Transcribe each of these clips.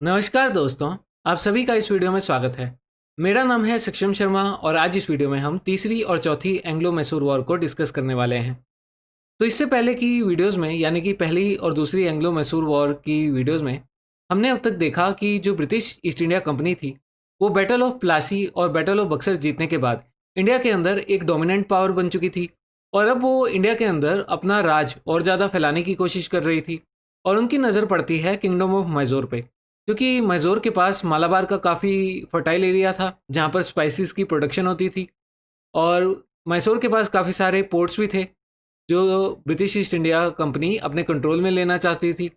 नमस्कार दोस्तों, आप सभी का इस वीडियो में स्वागत है। मेरा नाम है सक्षम शर्मा और आज इस वीडियो में हम तीसरी और चौथी एंग्लो मैसूर वॉर को डिस्कस करने वाले हैं। तो इससे पहले की वीडियोस में यानी कि पहली और दूसरी एंग्लो मैसूर वॉर की वीडियोस में हमने अब तक देखा कि जो ब्रिटिश ईस्ट इंडिया कंपनी थी वो बैटल ऑफ प्लासी और बैटल ऑफ बक्सर जीतने के बाद इंडिया के अंदर एक डोमिनेंट पावर बन चुकी थी और अब वो इंडिया के अंदर अपना राज और ज़्यादा फैलाने की कोशिश कर रही थी। और उनकी नज़र पड़ती है किंगडम ऑफ मैसूर पे, क्योंकि मैसूर के पास मालाबार का काफ़ी फर्टाइल एरिया था जहाँ पर स्पाइसेस की प्रोडक्शन होती थी और मैसूर के पास काफ़ी सारे पोर्ट्स भी थे जो ब्रिटिश ईस्ट इंडिया कंपनी अपने कंट्रोल में लेना चाहती थी।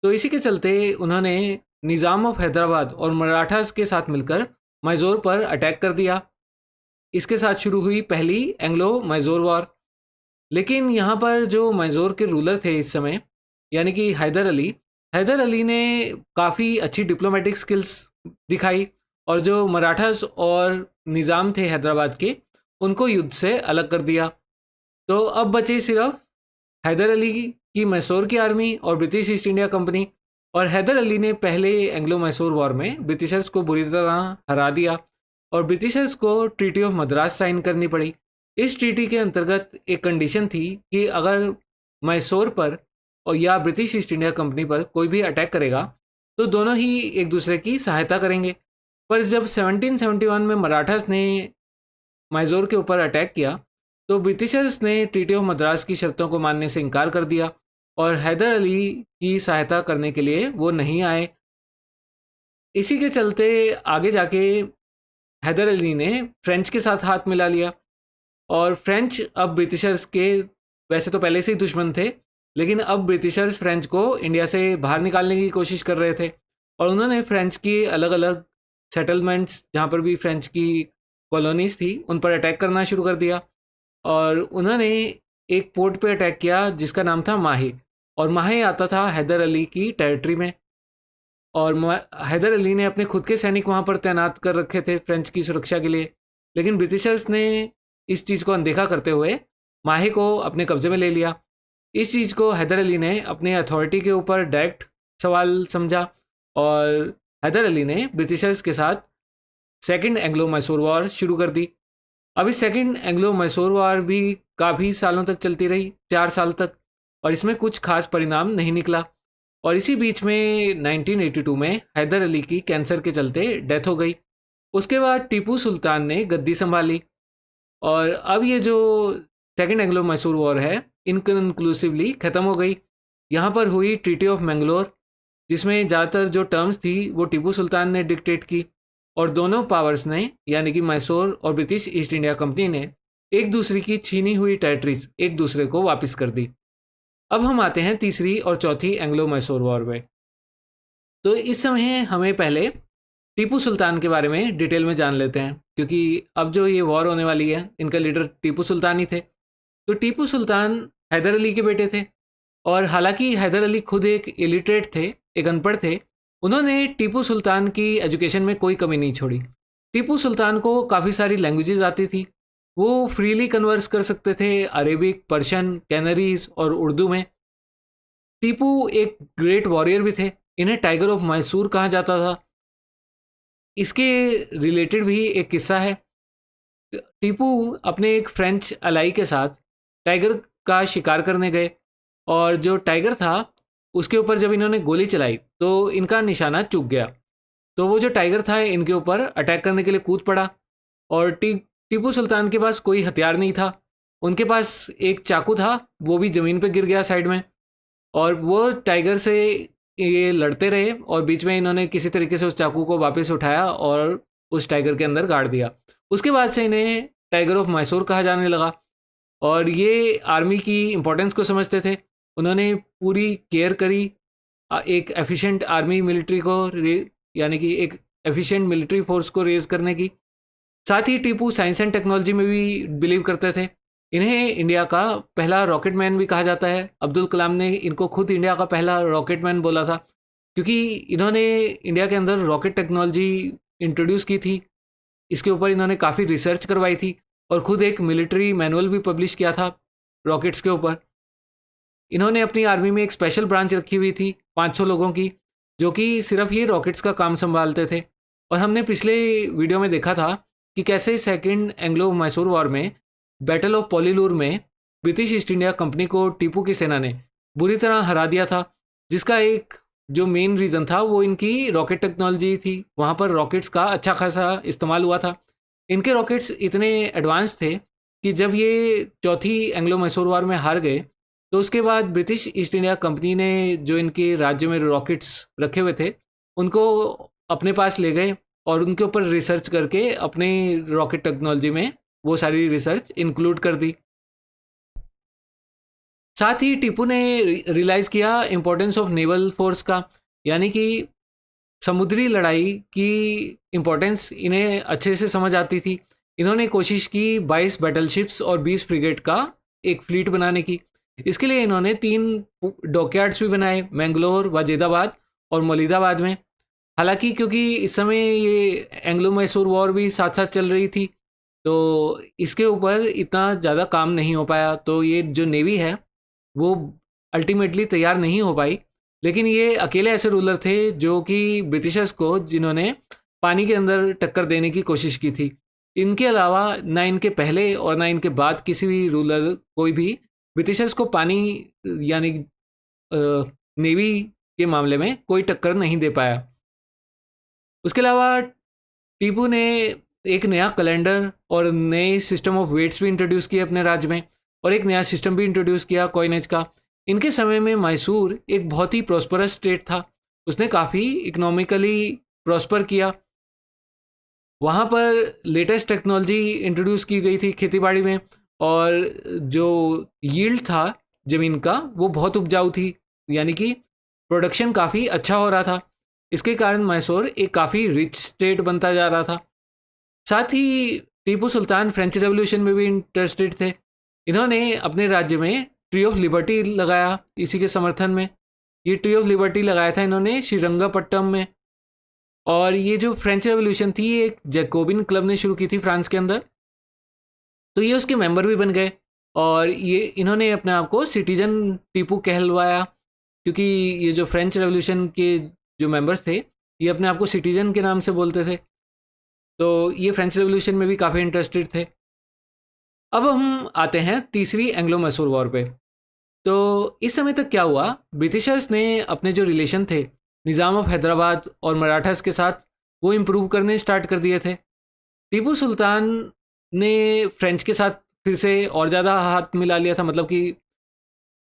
तो इसी के चलते उन्होंने निज़ाम ऑफ हैदराबाद और मराठास के साथ मिलकर मैसूर पर अटैक कर दिया। इसके साथ शुरू हुई पहली एंग्लो मैसूर वॉर। लेकिन यहाँ पर जो मैसूर के रूलर थे इस समय यानी कि हैदर अली ने काफ़ी अच्छी डिप्लोमेटिक स्किल्स दिखाई और जो मराठास और निज़ाम थे हैदराबाद के उनको युद्ध से अलग कर दिया। तो अब बचे सिर्फ हैदर अली की मैसूर की आर्मी और ब्रिटिश ईस्ट इंडिया कंपनी। और हैदर अली ने पहले एंग्लो मैसूर वॉर में ब्रिटिशर्स को बुरी तरह हरा दिया और ब्रिटिशर्स को ट्रीटी ऑफ मद्रास साइन करनी पड़ी। इस ट्रीटी के अंतर्गत एक कंडीशन थी कि अगर मैसूर पर और या ब्रिटिश ईस्ट इंडिया कंपनी पर कोई भी अटैक करेगा तो दोनों ही एक दूसरे की सहायता करेंगे। पर जब 1771 में मराठास ने मैसूर के ऊपर अटैक किया तो ब्रिटिशर्स ने ट्रीटी ऑफ मद्रास की शर्तों को मानने से इनकार कर दिया और हैदर अली की सहायता करने के लिए वो नहीं आए। इसी के चलते आगे जाके हैदर अली ने फ्रेंच के साथ हाथ मिला लिया और फ्रेंच अब ब्रिटिशर्स के वैसे तो पहले से ही दुश्मन थे, लेकिन अब ब्रिटिशर्स फ्रेंच को इंडिया से बाहर निकालने की कोशिश कर रहे थे और उन्होंने फ्रेंच की अलग अलग सेटलमेंट्स जहाँ पर भी फ्रेंच की कॉलोनीज थी उन पर अटैक करना शुरू कर दिया। और उन्होंने एक पोर्ट पे अटैक किया जिसका नाम था माहे और माहे आता था हैदर अली की टेरिटरी में। और हैदर अली ने अपने खुद के सैनिक वहाँ पर तैनात कर रखे थे फ्रेंच की सुरक्षा के लिए, लेकिन ब्रिटिशर्स ने इस चीज़ को अनदेखा करते हुए माहे को अपने कब्जे में ले लिया। इस चीज़ को हैदर अली ने अपने अथॉरिटी के ऊपर डायरेक्ट सवाल समझा और हैदर अली ने ब्रिटिशर्स के साथ सेकंड एंग्लो मैसूर वॉर शुरू कर दी। अभी सेकंड एंग्लो मैसूर वॉर भी काफ़ी सालों तक चलती रही, 4 साल तक, और इसमें कुछ खास परिणाम नहीं निकला। और इसी बीच में 1982 में हैदर अली की कैंसर के चलते डेथ हो गई। उसके बाद टीपू सुल्तान ने गद्दी संभाली और अब ये जो सेकंड एंग्लो मैसूर वॉर है इनकन्क्लूसिवली ख़त्म हो गई। यहाँ पर हुई ट्रीटी ऑफ मैंगलोर जिसमें ज़्यादातर जो टर्म्स थी वो टीपू सुल्तान ने डिक्टेट की और दोनों पावर्स ने यानी कि मैसूर और ब्रिटिश ईस्ट इंडिया कंपनी ने एक दूसरे की छीनी हुई टेरिटरीज एक दूसरे को वापस कर दी। अब हम आते हैं तीसरी और चौथी एंग्लो मैसूर वॉर में। तो इस समय हमें पहले टीपू सुल्तान के बारे में डिटेल में जान लेते हैं, क्योंकि अब जो ये वॉर होने वाली है इनका लीडर टीपू सुल्तान ही थे। तो टीपू सुल्तान हैदर अली के बेटे थे और हालांकि हैदर अली खुद एक इलिटरेट थे, एक अनपढ़ थे, उन्होंने टीपू सुल्तान की एजुकेशन में कोई कमी नहीं छोड़ी। टीपू सुल्तान को काफ़ी सारी लैंग्वेजेस आती थी, वो फ्रीली कन्वर्स कर सकते थे अरेबिक, पर्शियन, कैनरीज और उर्दू में। टीपू एक ग्रेट वॉरियर भी थे, इन्हें टाइगर ऑफ मैसूर कहा जाता था। इसके रिलेटेड भी एक किस्सा है। टीपू अपने एक फ्रेंच अलाई के साथ टाइगर का शिकार करने गए और जो टाइगर था उसके ऊपर जब इन्होंने गोली चलाई तो इनका निशाना चूक गया। तो वो जो टाइगर था इनके ऊपर अटैक करने के लिए कूद पड़ा और टीपू सुल्तान के पास कोई हथियार नहीं था। उनके पास एक चाकू था, वो भी ज़मीन पे गिर गया साइड में, और वो टाइगर से ये लड़ते रहे और बीच में इन्होंने किसी तरीके से उस चाकू को वापस उठाया और उस टाइगर के अंदर गाड़ दिया। उसके बाद से इन्हें टाइगर ऑफ मैसूर कहा जाने लगा और ये आर्मी की इम्पोर्टेंस को समझते थे। उन्होंने पूरी केयर करी एक एफिशिएंट आर्मी मिलिट्री को यानी कि एक एफिशिएंट मिलिट्री फोर्स को रेज करने की। साथ ही टीपू साइंस एंड टेक्नोलॉजी में भी बिलीव करते थे। इन्हें इंडिया का पहला रॉकेट मैन भी कहा जाता है। अब्दुल कलाम ने इनको खुद इंडिया का पहला रॉकेट मैन बोला था, क्योंकि इन्होंने इंडिया के अंदर रॉकेट टेक्नोलॉजी इंट्रोड्यूस की थी। इसके ऊपर इन्होंने काफ़ी रिसर्च करवाई थी और ख़ुद एक मिलिट्री मैनुअल भी पब्लिश किया था रॉकेट्स के ऊपर। इन्होंने अपनी आर्मी में एक स्पेशल ब्रांच रखी हुई थी 500 लोगों की, जो कि सिर्फ ये रॉकेट्स का काम संभालते थे। और हमने पिछले वीडियो में देखा था कि कैसे सेकेंड एंग्लो मैसूर वॉर में बैटल ऑफ पोलीलूर में ब्रिटिश ईस्ट इंडिया कंपनी को टीपू की सेना ने बुरी तरह हरा दिया था, जिसका एक जो मेन रीज़न था वो इनकी रॉकेट टेक्नोलॉजी थी। वहाँ पर रॉकेट्स का अच्छा खासा इस्तेमाल हुआ था। इनके रॉकेट्स इतने एडवांस थे कि जब ये चौथी एंग्लो मैसूर वॉर में हार गए तो उसके बाद ब्रिटिश ईस्ट इंडिया कंपनी ने जो इनके राज्य में रॉकेट्स रखे हुए थे उनको अपने पास ले गए और उनके ऊपर रिसर्च करके अपने रॉकेट टेक्नोलॉजी में वो सारी रिसर्च इंक्लूड कर दी। साथ ही टीपू ने रियलाइज़ किया इम्पोर्टेंस ऑफ नेवल फोर्स का, यानी कि समुद्री लड़ाई की इम्पोर्टेंस इन्हें अच्छे से समझ आती थी। इन्होंने कोशिश की 22 बैटलशिप्स और 20 फ्रिगेट का एक फ्लीट बनाने की। इसके लिए इन्होंने 3 डॉकयार्ड्स भी बनाए, मैंगलोर, वाजिदाबाद और मौलिदाबाद में। हालांकि क्योंकि इस समय ये एंग्लो मैसूर वॉर भी साथ साथ चल रही थी तो इसके ऊपर इतना ज़्यादा काम नहीं हो पाया, तो ये जो नेवी है वो अल्टीमेटली तैयार नहीं हो पाई। लेकिन ये अकेले ऐसे रूलर थे जो कि ब्रिटिशर्स को जिन्होंने पानी के अंदर टक्कर देने की कोशिश की थी। इनके अलावा ना इनके पहले और ना इनके बाद किसी भी रूलर कोई भी ब्रिटिशर्स को पानी यानी नेवी के मामले में कोई टक्कर नहीं दे पाया। उसके अलावा टीपू ने एक नया कैलेंडर और नए सिस्टम ऑफ वेट्स भी इंट्रोड्यूस किए अपने राज्य में, और एक नया सिस्टम भी इंट्रोड्यूस किया कॉइनेज का। इनके समय में मैसूर एक बहुत ही प्रॉस्परस स्टेट था। उसने काफ़ी इकोनॉमिकली प्रॉस्पर किया। वहाँ पर लेटेस्ट टेक्नोलॉजी इंट्रोड्यूस की गई थी खेतीबाड़ी में, और जो यील्ड था ज़मीन का वो बहुत उपजाऊ थी, यानी कि प्रोडक्शन काफ़ी अच्छा हो रहा था। इसके कारण मैसूर एक काफ़ी रिच स्टेट बनता जा रहा था। साथ ही टीपू सुल्तान फ्रेंच रेवोल्यूशन में भी इंटरेस्टेड थे। इन्होंने अपने राज्य में ट्री ऑफ लिबर्टी लगाया इसी के समर्थन में। ये ट्री ऑफ लिबर्टी लगाया था इन्होंने श्रीरंगपट्टम में। और ये जो फ्रेंच रेवोल्यूशन थी ये एक जैकोबिन क्लब ने शुरू की थी फ्रांस के अंदर, तो ये उसके मेंबर भी बन गए। और ये इन्होंने अपने आप को सिटीजन टीपू कहलवाया, क्योंकि ये जो फ्रेंच रेवोल्यूशन के जो मेंबर्स थे ये अपने आप को सिटीजन के नाम से बोलते थे। तो ये फ्रेंच रेवोल्यूशन में भी काफ़ी इंटरेस्टेड थे। अब हम आते हैं तीसरी एंग्लो मैसूर वॉर पे। तो इस समय तक क्या हुआ, ब्रिटिशर्स ने अपने जो रिलेशन थे निज़ाम ऑफ हैदराबाद और मराठास के साथ वो इम्प्रूव करने स्टार्ट कर दिए थे। टीपू सुल्तान ने फ्रेंच के साथ फिर से और ज़्यादा हाथ मिला लिया था, मतलब कि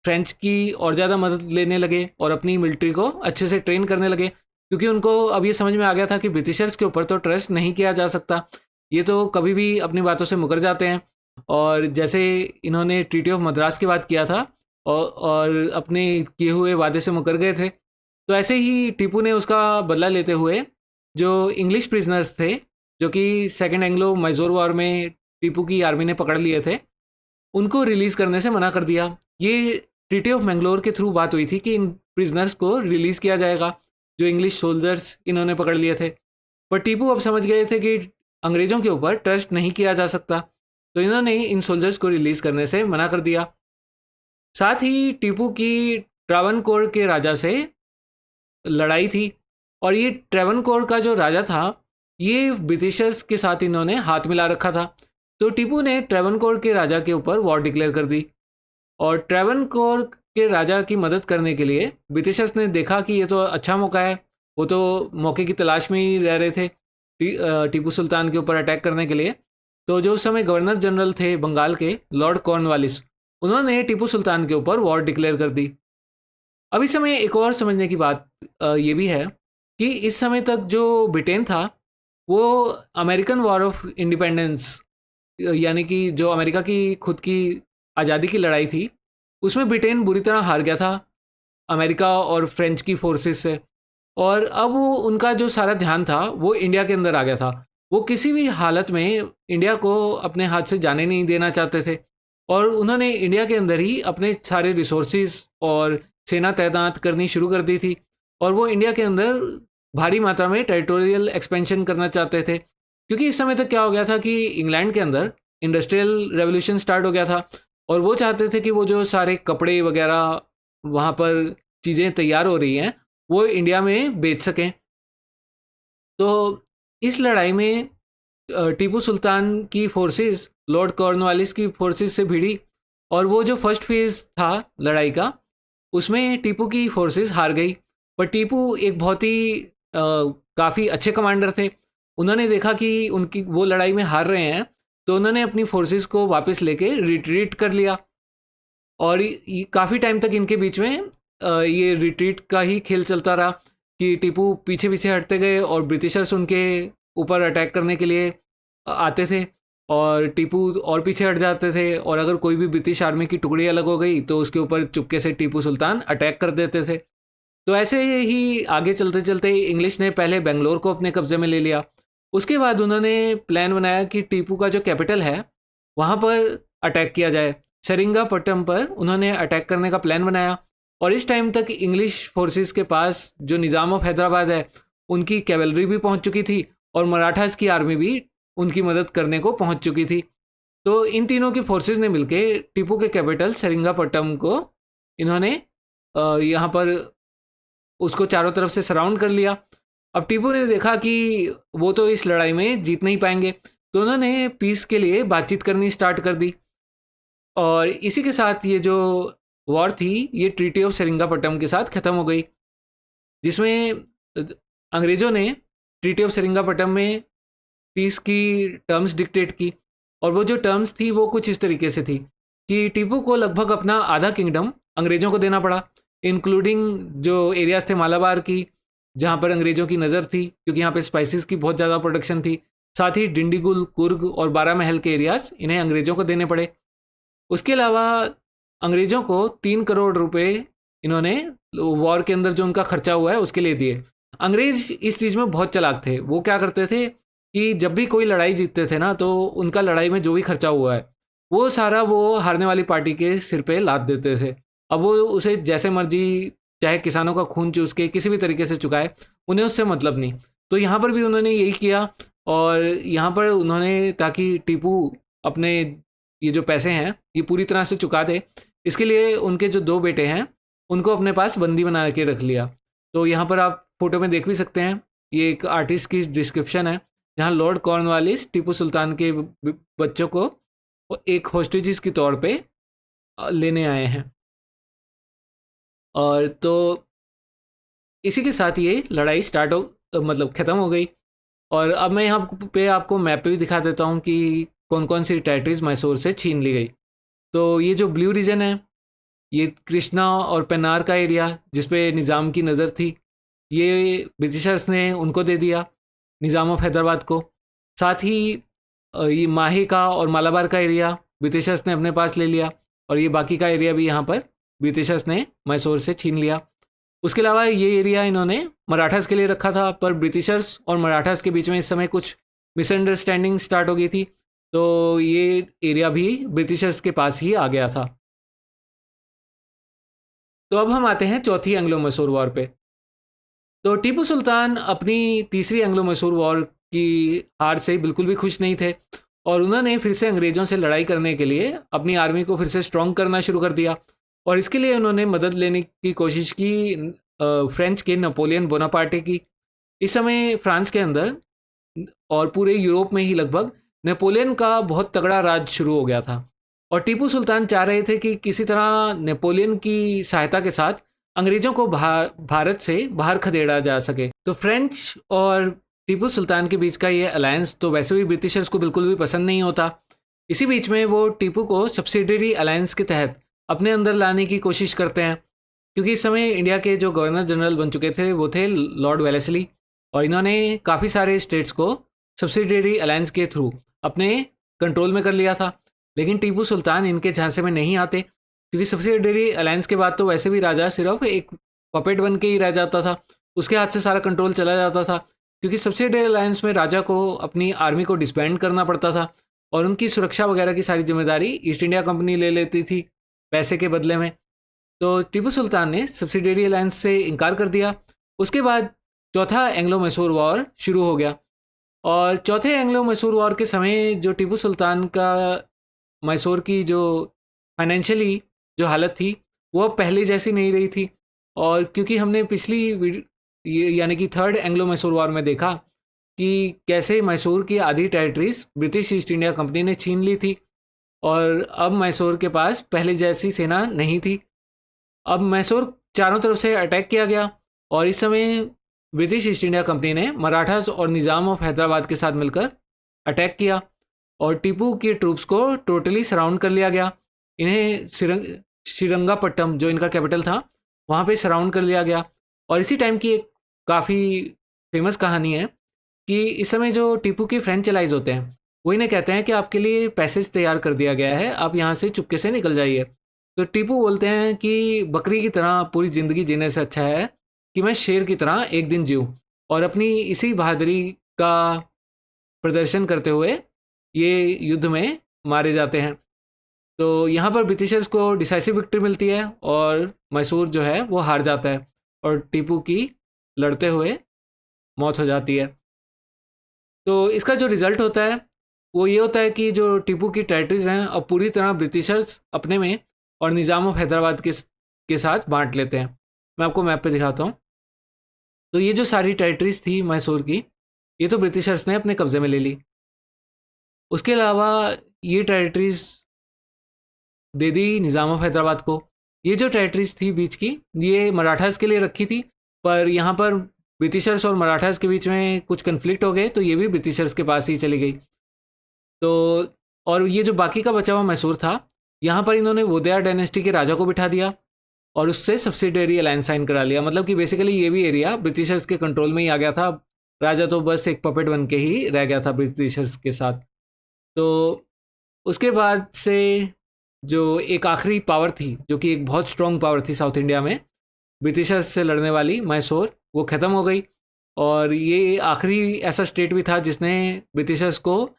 फ्रेंच की और ज़्यादा मदद लेने लगे और अपनी मिलिट्री को अच्छे से ट्रेन करने लगे, क्योंकि उनको अब ये समझ में आ गया था कि ब्रिटिशर्स के ऊपर तो ट्रस्ट नहीं किया जा सकता, ये तो कभी भी अपनी बातों से मुकर जाते हैं। और जैसे इन्होंने ट्रीटी ऑफ मद्रास की बात किया था और अपने किए हुए वादे से मुकर गए थे, तो ऐसे ही टीपू ने उसका बदला लेते हुए जो इंग्लिश प्रिजनर्स थे जो कि सेकेंड एंग्लो मैसूर वॉर में टीपू की आर्मी ने पकड़ लिए थे, उनको रिलीज़ करने से मना कर दिया। ये ट्रीटी ऑफ मैंगलोर के थ्रू बात हुई थी कि इन प्रिजनर्स को रिलीज़ किया जाएगा जो इंग्लिश सोल्जर्स इन्होंने पकड़ लिए थे। पर टीपू अब समझ गए थे कि अंग्रेज़ों के ऊपर ट्रस्ट नहीं किया जा सकता, तो इन्होंने इन सोल्जर्स को रिलीज़ करने से मना कर दिया। साथ ही टीपू की ट्रावनकोर के राजा से लड़ाई थी, और ये ट्रावनकोर का जो राजा था ये ब्रिटिशर्स के साथ इन्होंने हाथ मिला रखा था। तो टीपू ने ट्रावनकोर के राजा के ऊपर वॉर डिक्लेयर कर दी, और ट्रावनकोर के राजा की मदद करने के लिए ब्रिटिशर्स ने देखा कि ये तो अच्छा मौका है, वो तो मौके की तलाश में ही रह रहे थे टीपू सुल्तान के ऊपर अटैक करने के लिए। तो जो उस समय गवर्नर जनरल थे बंगाल के लॉर्ड कॉर्नवालिस, उन्होंने टीपू सुल्तान के ऊपर वॉर डिक्लेयर कर दी। अब इस समय एक और समझने की बात ये भी है कि इस समय तक जो ब्रिटेन था वो अमेरिकन वॉर ऑफ इंडिपेंडेंस, यानी कि जो अमेरिका की खुद की आज़ादी की लड़ाई थी, उसमें ब्रिटेन बुरी तरह हार गया था अमेरिका और फ्रेंच की फोर्सेस से। और अब उनका जो सारा ध्यान था वो इंडिया के अंदर आ गया था। वो किसी भी हालत में इंडिया को अपने हाथ से जाने नहीं देना चाहते थे, और उन्होंने इंडिया के अंदर ही अपने सारे रिसोर्सेज और सेना तैनात करनी शुरू कर दी थी। और वो इंडिया के अंदर भारी मात्रा में टेरिटोरियल एक्सपेंशन करना चाहते थे, क्योंकि इस समय तक क्या हो गया था कि इंग्लैंड के अंदर इंडस्ट्रियल रेवोल्यूशन स्टार्ट हो गया था, और वो चाहते थे कि वो जो सारे कपड़े वगैरह वहाँ पर चीज़ें तैयार हो रही हैं वो इंडिया में बेच सकें। तो इस लड़ाई में टीपू सुल्तान की फोर्सेस लॉर्ड कॉर्नवालिस की फोर्सेस से भिड़ी, और वो जो फर्स्ट फेज था लड़ाई का, उसमें टीपू की फोर्सेस हार गई। पर टीपू एक बहुत ही काफ़ी अच्छे कमांडर थे। उन्होंने देखा कि उनकी वो लड़ाई में हार रहे हैं, तो उन्होंने अपनी फोर्सेस को वापस लेके रिट्रीट कर लिया। और काफ़ी टाइम तक इनके बीच में ये रिट्रीट का ही खेल चलता रहा कि टीपू पीछे पीछे हटते गए और ब्रिटिशर्स उनके ऊपर अटैक करने के लिए आते थे, और टीपू और पीछे हट जाते थे, और अगर कोई भी ब्रिटिश आर्मी की टुकड़ी अलग हो गई तो उसके ऊपर चुपके से टीपू सुल्तान अटैक कर देते थे। तो ऐसे ही आगे चलते चलते इंग्लिश ने पहले बेंगलोर को अपने कब्जे में ले लिया। उसके बाद उन्होंने प्लान बनाया कि टीपू का जो कैपिटल है वहाँ पर अटैक किया जाए। सेरिंगापट्टम पर उन्होंने अटैक करने का प्लान बनाया। और इस टाइम तक इंग्लिश फोर्सेस के पास जो निज़ाम ऑफ हैदराबाद है उनकी कैवलरी भी पहुंच चुकी थी, और मराठास की आर्मी भी उनकी मदद करने को पहुंच चुकी थी। तो इन तीनों की फोर्सेस ने मिलकर टीपू के कैपिटल सेरिंगापट्टम को इन्होंने यहाँ पर उसको चारों तरफ से सराउंड कर लिया। अब टीपू ने देखा कि वो तो इस लड़ाई में जीत नहीं पाएंगे, तो उन्होंने पीस के लिए बातचीत करनी स्टार्ट कर दी। और इसी के साथ ये जो वॉर थी ये ट्रीटी ऑफ सेरिंगापट्टम के साथ ख़त्म हो गई, जिसमें अंग्रेज़ों ने ट्रीटी ऑफ सेरिंगापट्टम में पीस की टर्म्स डिक्टेट की। और वो जो टर्म्स थी वो कुछ इस तरीके से थी कि टीपू को लगभग अपना आधा किंगडम अंग्रेज़ों को देना पड़ा, इंक्लूडिंग जो एरियाज थे मालाबार की, जहाँ पर अंग्रेज़ों की नज़र थी, क्योंकि यहाँ पे स्पाइसेस की बहुत ज़्यादा प्रोडक्शन थी। साथ ही डिंडीगुल, कुर्ग और बारामहल के एरियाज इन्हें अंग्रेज़ों को देने पड़े। उसके अलावा अंग्रेज़ों को 3 करोड़ रुपए इन्होंने वॉर के अंदर जो उनका खर्चा हुआ है उसके लिए दिए। अंग्रेज़ इस चीज़ में बहुत चालाक थे। वो क्या करते थे कि जब भी कोई लड़ाई जीतते थे ना, तो उनका लड़ाई में जो भी खर्चा हुआ है वो सारा वो हारने वाली पार्टी के सिर पे लाद देते थे। अब वो उसे जैसे मर्जी, चाहे किसानों का खून चूस के किसी भी तरीके से चुकाए, उन्हें उससे मतलब नहीं। तो यहाँ पर भी उन्होंने यही किया। और यहाँ पर उन्होंने, ताकि टीपू अपने ये जो पैसे हैं ये पूरी तरह से चुका दे, इसके लिए उनके जो 2 बेटे हैं उनको अपने पास बंदी बना के रख लिया। तो यहाँ पर आप फोटो में देख भी सकते हैं, ये एक आर्टिस्ट की डिस्क्रिप्शन है, जहाँ लॉर्ड कॉर्नवालिस टीपू सुल्तान के बच्चों को एक होस्टेजेस के तौर पे लेने आए हैं। और तो इसी के साथ ये लड़ाई स्टार्ट हो मतलब ख़त्म हो गई। और अब मैं यहाँ पे आपको मैप पे भी दिखा देता हूँ कि कौन कौन सी टेरिटरीज मैसूर से छीन ली गई। तो ये जो ब्लू रीजन है ये कृष्णा और पेन्नार का एरिया, जिस पे निज़ाम की नज़र थी, ये ब्रिटिशर्स ने उनको दे दिया, निज़ाम ऑफ हैदराबाद को। साथ ही ये माहे का और मालाबार का एरिया ब्रिटिशर्स ने अपने पास ले लिया, और ये बाकी का एरिया भी यहाँ पर ब्रिटिशर्स ने मैसूर से छीन लिया। उसके अलावा ये एरिया इन्होंने मराठास के लिए रखा था, पर ब्रिटिशर्स और मराठास के बीच में इस समय कुछ मिसअंडरस्टैंडिंग स्टार्ट हो गई थी, तो ये एरिया भी ब्रिटिशर्स के पास ही आ गया था। तो अब हम आते हैं चौथी एंग्लो मैसूर वॉर पे। तो टीपू सुल्तान अपनी तीसरी एंग्लो मैसूर वॉर की हार से बिल्कुल भी खुश नहीं थे, और उन्होंने फिर से अंग्रेज़ों से लड़ाई करने के लिए अपनी आर्मी को फिर से स्ट्रॉन्ग करना शुरू कर दिया। और इसके लिए उन्होंने मदद लेने की कोशिश की फ्रेंच के नेपोलियन बोनापार्टे की। इस समय फ्रांस के अंदर और पूरे यूरोप में ही लगभग नेपोलियन का बहुत तगड़ा राज शुरू हो गया था, और टीपू सुल्तान चाह रहे थे कि किसी तरह नेपोलियन की सहायता के साथ अंग्रेज़ों को भारत से बाहर खदेड़ा जा सके। तो फ्रेंच और टीपू सुल्तान के बीच का ये अलायंस तो वैसे भी ब्रिटिशर्स को बिल्कुल भी पसंद नहीं होता। इसी बीच में वो टीपू को सब्सिडरी अलायंस के तहत अपने अंदर लाने की कोशिश करते हैं, क्योंकि इस समय इंडिया के जो गवर्नर जनरल बन चुके थे वो थे लॉर्ड वेलेस्ली, और इन्होंने काफ़ी सारे स्टेट्स को सब्सिडरी अलायंस के थ्रू अपने कंट्रोल में कर लिया था। लेकिन टीपू सुल्तान इनके झांसे में नहीं आते, क्योंकि सब्सिडरी अलायंस के बाद तो वैसे भी राजा सिर्फ एक पपेट बन के ही रह जाता था, उसके हाथ से सारा कंट्रोल चला जाता था। क्योंकि सब्सिडरी अलायंस में राजा को अपनी आर्मी को डिसबैंड करना पड़ता था, और उनकी सुरक्षा वगैरह की सारी जिम्मेदारी ईस्ट इंडिया कंपनी ले लेती थी पैसे के बदले में। तो टीपू सुल्तान ने सब्सिडरी अलायंस से इनकार कर दिया। उसके बाद चौथा एंग्लो मैसूर वॉर शुरू हो गया, और चौथे एंग्लो मैसूर वॉर के समय जो टीपू सुल्तान का मैसूर की जो फाइनेंशियली जो हालत थी वो अब पहले जैसी नहीं रही थी, और क्योंकि हमने ये यानी कि थर्ड एंग्लो मैसूर वॉर में देखा कि कैसे मैसूर की आधी territories British east India company ने छीन ली थी और अब मैसूर के पास पहले जैसी सेना नहीं थी। अब मैसूर चारों तरफ से अटैक किया गया और इस समय ब्रिटिश ईस्ट इंडिया कंपनी ने मराठास और निज़ाम ऑफ हैदराबाद के साथ मिलकर अटैक किया और टीपू की ट्रूप्स को टोटली सराउंड कर लिया गया। इन्हें श्रीरंगापट्टम जो इनका कैपिटल था वहाँ पे सराउंड कर लिया गया। और इसी टाइम की एक काफ़ी फेमस कहानी है कि इस समय जो टीपू के फ्रेंच एलाइज होते हैं वो इन्हें कहते हैं कि आपके लिए पैसेज तैयार कर दिया गया है, आप यहाँ से चुपके से निकल जाइए। तो टीपू बोलते हैं कि बकरी की तरह पूरी ज़िंदगी जीने से अच्छा है कि मैं शेर की तरह एक दिन जीऊँ, और अपनी इसी बहादुरी का प्रदर्शन करते हुए ये युद्ध में मारे जाते हैं। तो यहाँ पर ब्रिटिशर्स को डिसाइसिव विक्ट्री मिलती है और मैसूर जो है वो हार जाता है और टीपू की लड़ते हुए मौत हो जाती है। तो इसका जो रिज़ल्ट होता है वो ये होता है कि जो टीपू की टेरिटरीज हैं अब पूरी तरह ब्रिटिशर्स अपने में और निज़ाम ऑफ हैदराबाद के साथ बांट लेते हैं। मैं आपको मैप पे दिखाता हूँ। तो ये जो सारी टेरिटरीज थी मैसूर की, ये तो ब्रिटिशर्स ने अपने कब्ज़े में ले ली। उसके अलावा ये territories they the Nizam of Hyderabad को। ये जो टेरिटरीज थी बीच की, ये मराठास के लिए रखी थी, पर यहाँ पर ब्रिटिशर्स और मराठास के बीच में कुछ कन्फ्लिक्ट हो गए तो ये भी ब्रिटिशर्स के पास ही चली गई। तो और ये जो बाकी का बचा हुआ मैसूर था, यहाँ पर इन्होंने वोदेयार डायनेस्टी के राजा को बिठा दिया और उससे सब्सिडियरी अलायंस साइन करा लिया। मतलब कि बेसिकली ये भी एरिया ब्रिटिशर्स के कंट्रोल में ही आ गया था, राजा तो बस एक पपेट बन के ही रह गया था ब्रिटिशर्स के साथ। तो उसके बाद से जो एक आखिरी पावर थी, जो कि एक बहुत स्ट्रॉन्ग पावर थी साउथ इंडिया में ब्रिटिशर्स से लड़ने वाली, मैसूर, वो ख़त्म हो गई। और ये आखिरी ऐसा स्टेट भी था जिसने ब्रिटिशर्स को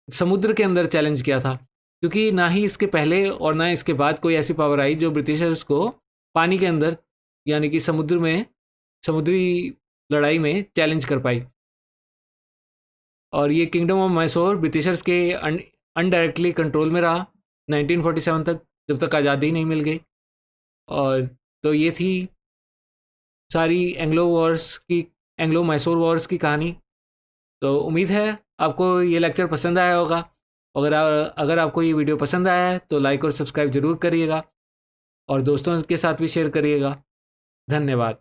समुद्र के अंदर चैलेंज किया था, क्योंकि ना ही इसके पहले और ना इसके बाद कोई ऐसी पावर आई जो ब्रिटिशर्स को पानी के अंदर यानी कि समुद्र में समुद्री लड़ाई में चैलेंज कर पाई। और ये किंगडम ऑफ मैसूर ब्रिटिशर्स के अनडायरेक्टली कंट्रोल में रहा 1947 तक, जब तक आज़ादी नहीं मिल गई। और तो ये थी सारी एंग्लो मैसूर वॉर्स की कहानी। तो उम्मीद है आपको ये लेक्चर पसंद आया होगा। अगर आपको ये वीडियो पसंद आया है तो लाइक और सब्सक्राइब ज़रूर करिएगा और दोस्तों के साथ भी शेयर करिएगा। धन्यवाद।